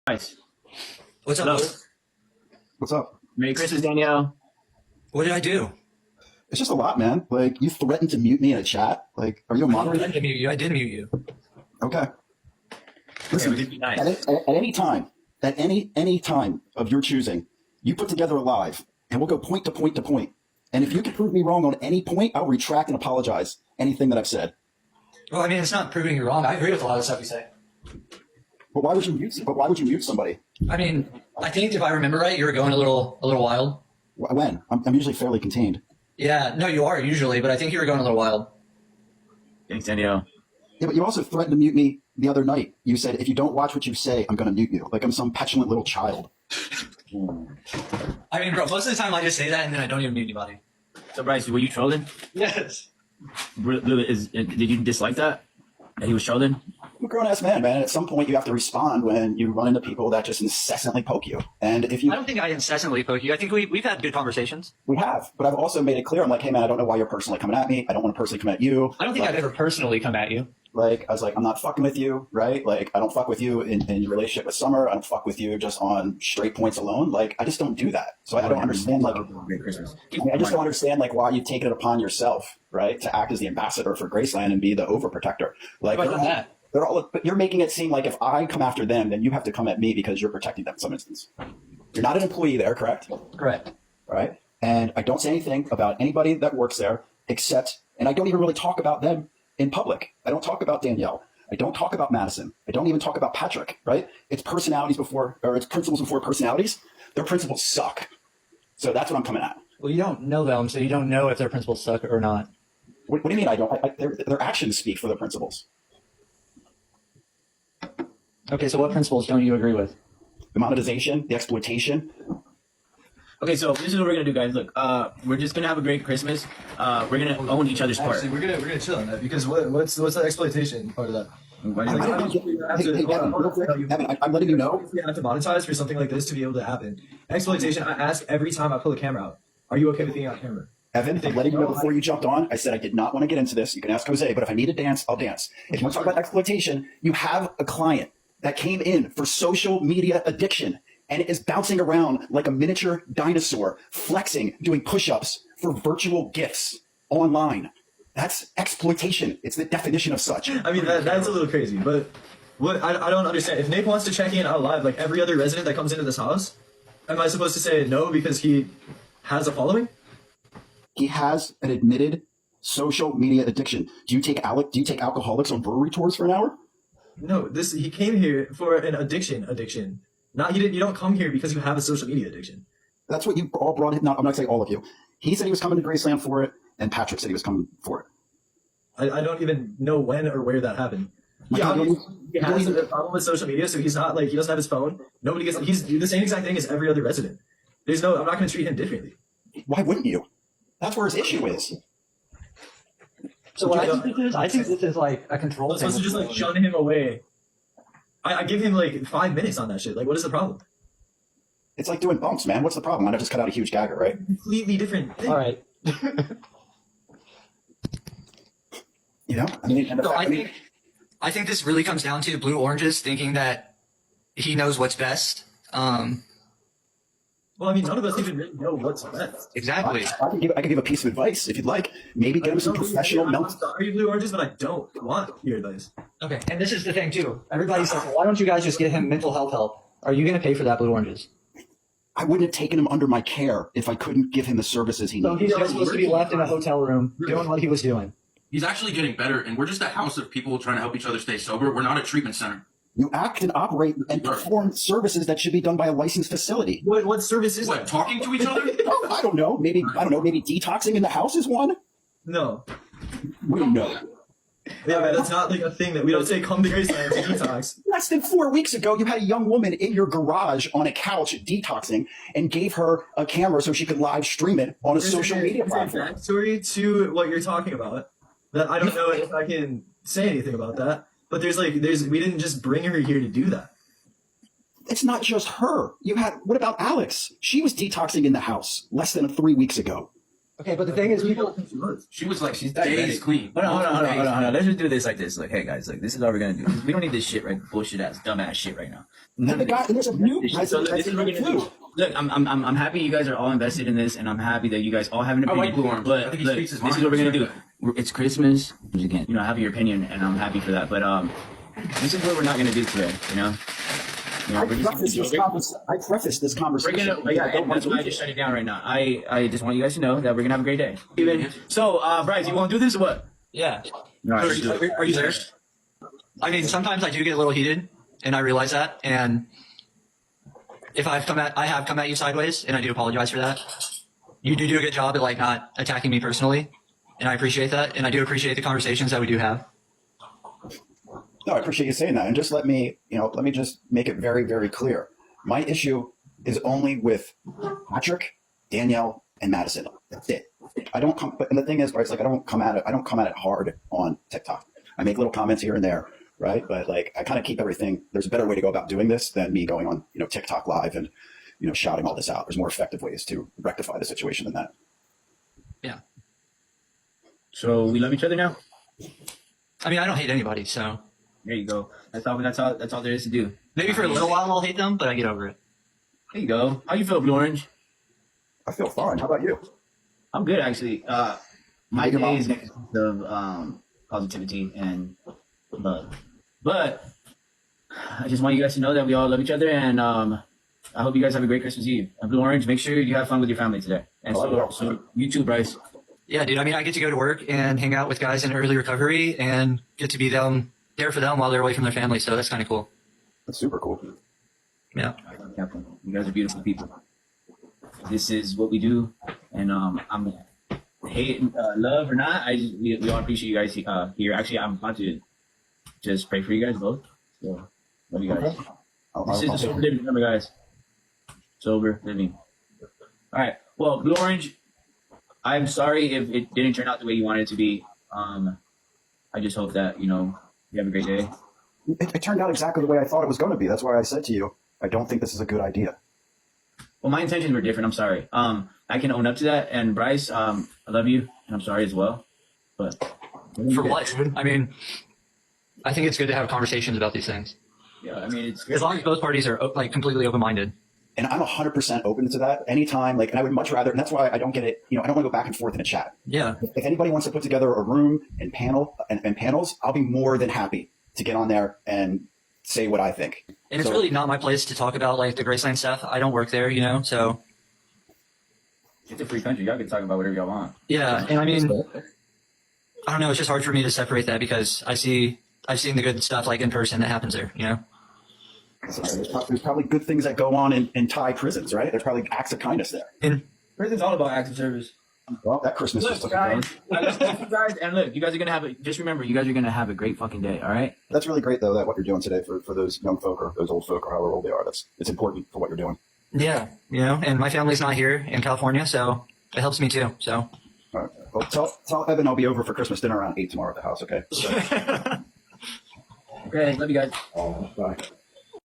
Nice. What's up, Hello. Luke? What's up? Merry Christmas, Danielle. What did I do? It's just a lot, man. Like, you threatened to mute me in a chat. Like, are you a I moderator? didn't mute you. I did mute you. Okay. Listen, Okay, be nice. at any time, at any time of your choosing, you put together a live, and we'll go point to point to point. And if you can prove me wrong on any point, I'll retract and apologize anything that I've said. Well, I mean, it's not proving you wrong. I agree with a lot of the stuff you say. But why would you mute? But why would you mute somebody? I mean, I think if I remember right, you were going a little wild. When? I'm usually fairly contained. Yeah, no, you are usually, but I think you were going a little wild. Thanks, Danielle. Yeah, but you also threatened to mute me the other night. You said, if you don't watch what you say, I'm going to mute you. Like I'm some petulant little child. I mean, bro, most of the time I just say that and then I don't even mute anybody. So, Bryce, were you trolling? Yes. Did you dislike that he was trolling? I'm a grown-ass man. At some point, you have to respond when you run into people that just incessantly poke you. And if you... I don't think I incessantly poke you. I think we've had good conversations. We have. But I've also made it clear, I'm like, hey, man, I don't know why you're personally coming at me. I don't want to personally come at you. I don't think I've ever personally come at you. Like, I was like, I'm not fucking with you, right? Like, I don't fuck with you in your relationship with Summer. I don't fuck with you just on straight points alone. Like, I just don't do that. So I don't understand, like... Merry Christmas. I just don't understand, like, why you've taken it upon yourself, right, to act as the ambassador for Graceland and be the overprotector. Like, Have I done that? they're all, but you're making it seem like if I come after them, then you have to come at me because you're protecting them in some instance. You're not an employee there, correct? Correct. Right? And I don't say anything about anybody that works there except, and I don't even really talk about them in public. I don't talk about Danielle. I don't talk about Madison. I don't even talk about Patrick, right? It's personalities before, or it's principles before personalities. Their principles suck. So that's what I'm coming at. Well, you don't know them, so you don't know if their principles suck or not. What do you mean I don't? Their actions speak for their principles. Okay, so what principles don't you agree with? The monetization, the exploitation. Okay, so this is what we're gonna do, guys. Look, we're just gonna have a great Christmas. We're gonna own each other's part. Actually, we're gonna chill on that because what's the exploitation part of that? Why do I you don't think- get- Hey, Evan, real quick, Evan, I'm letting you know. We have to monetize for something like this to be able to happen. Exploitation. I ask every time I pull the camera out. Are you okay with being on camera? Evan, I'm letting you know before you jumped on. I said I did not want to get into this. You can ask Jose, but if I need to dance, I'll dance. If you want to talk about exploitation, you have a client that came in for social media addiction and is bouncing around like a miniature dinosaur, flexing, doing push-ups for virtual gifts online. That's exploitation. It's the definition of such. I mean that's a little crazy, but what I don't understand. If Nick wants to check in out live like every other resident that comes into this house, am I supposed to say no because he has a following? He has an admitted social media addiction. Do you take alcoholics on brewery tours for an hour? No, he came here for an addiction. Not you don't come here because you have a social media addiction. That's what you all brought him. No, I'm not saying all of you. He said he was coming to Graceland for it, and Patrick said he was coming for it. I don't even know when or where that happened. Yeah, He has a problem with social media, so he's not like he doesn't have his phone. Nobody gets. He's the same exact thing as every other resident. I'm not going to treat him differently. Why wouldn't you? That's where his issue is. So what I think this is like a control I'm thing. supposed to just like shun him away. I give him like 5 minutes on that shit. Like, what is the problem? It's like doing bumps, man. What's the problem? I just cut out a huge gagger, right? Completely different thing. All right. You know? I mean, and the So fact, I think this really comes down to Blue Oranges thinking that he knows what's best. Well, I mean, none of us even really know what's best. Exactly. I can give a piece of advice if you'd like. Maybe get him some professional I'm milk. sorry, Blue Oranges, but I don't want your advice. Okay, and this is the thing too. Everybody says, well, why don't you guys just get him mental health help? Are you going to pay for that, Blue Oranges? I wouldn't have taken him under my care if I couldn't give him the services he So needs. he's just supposed to be left in a hotel room doing what he was doing. He's actually getting better, and we're just a house of people trying to help each other stay sober. We're not a treatment center. You act and operate and perform services that should be done by a licensed facility. What service is What, that? talking to each other? Oh, I don't know. Maybe detoxing in the house is one. No. We don't know. Yeah, man, that's not like a thing that we don't say come to Graceland to detox. Less than 4 weeks ago, you had a young woman in your garage on a couch detoxing and gave her a camera so she could live stream it on a social media platform. Backstory to what you're talking about that I don't know if I can say anything about that. But we didn't just bring her here to do that. It's not just her. What about Alex? She was detoxing in the house less than 3 weeks ago. Okay, but the thing is, people. She was like, She's days diabetic. clean. Hold on. Multiple days. Let's just do this like this. Like, hey guys, like this is all we're gonna do. We don't need this shit, right? Bullshit ass, dumb ass shit right now. None And of the guy, there's a new this shit. So this is what we're gonna do. Look, I'm happy you guys are all invested in this, and I'm happy that you guys all have an I opinion. like Blueorange. I But think he look, speaks his this is mind. what we're gonna do. It's Christmas. Again, you know, have your opinion, and I'm happy for that. But this is what we're not gonna do today. I We're prefaced this we're conversation. gonna, yeah, and that's why I just shut it down right now. I just want you guys to know that we're gonna have a great day. So, Bryce, you want to do this or what? Yeah. All right, let's do it. Are you there? I mean, sometimes I do get a little heated, and I realize that. And if I have come at you sideways, and I do apologize for that. You do a good job at like not attacking me personally, and I appreciate that. And I do appreciate the conversations that we do have. No, I appreciate you saying that. And just let me just make it very, very clear. My issue is only with Patrick, Danielle, and Madison. That's it. I don't come, and the thing is, right, it's like I don't come at it hard on TikTok. I make little comments here and there, right? But like I kind of keep everything. There's a better way to go about doing this than me going on, TikTok live and, shouting all this out. There's more effective ways to rectify the situation than that. Yeah. So we love each other now. I mean, I don't hate anybody, so There you go. That's all there is to do. maybe for a little while I'll hate them, but I get over it. There you go. How you feel, Blueorange? I feel fine. How about you? I'm good actually. My day is consist of positivity and love. But I just want you guys to know that we all love each other, and I hope you guys have a great Christmas Eve. And Blueorange, make sure you have fun with your family today. And so you too, Bryce. Yeah, dude. I mean, I get to go to work and hang out with guys in early recovery and get to be there for them while they're away from their family. So that's kind of cool. That's super cool. Yeah. Captain, you guys are beautiful people. This is what we do, and I'm hate, love or not, we all appreciate you guys here. Actually, I'm about to just pray for you guys both. So love you guys. This is the sober living. Remember, guys, sober living. All right. Well, Blue Orange, I'm sorry if it didn't turn out the way you wanted it to be. I just hope that you have a great day. It turned out exactly the way I thought it was going to be. That's why I said to you, I don't think this is a good idea. Well, my intentions were different. I'm sorry. I can own up to that. And Bryce, I love you, and I'm sorry as well. But For what, dude? I mean, I think it's good to have conversations about these things. yeah, I mean, it's As long as both parties are like completely open-minded. And I'm 100% open to that anytime. Like, and I would much rather, and that's why I don't get it. I don't want to go back and forth in a chat. Yeah. If anybody wants to put together a room and panels, I'll be more than happy to get on there and say what I think. And it's really not my place to talk about like the Graceland stuff. I don't work there, so. it's a free country. Y'all can talk about whatever y'all want. Yeah, and I mean, I don't know. It's just hard for me to separate that because I've seen the good stuff like in person that happens there. So there's probably good things that go on in Thai prisons, right? There's probably acts of kindness there. And Prison's all about acts of service. Well, that Christmas just took a turn. Guys, and look, you guys are gonna have just remember, you guys are gonna have a great fucking day. All right. That's really great, though, that what you're doing today for those young folk or those old folk or however old they are. It's important for what you're doing. yeah, and my family's not here in California, so it helps me too. So. All right. Well, tell Evan I'll be over for Christmas dinner around 8 tomorrow at the house, okay? Okay, love you guys. Bye.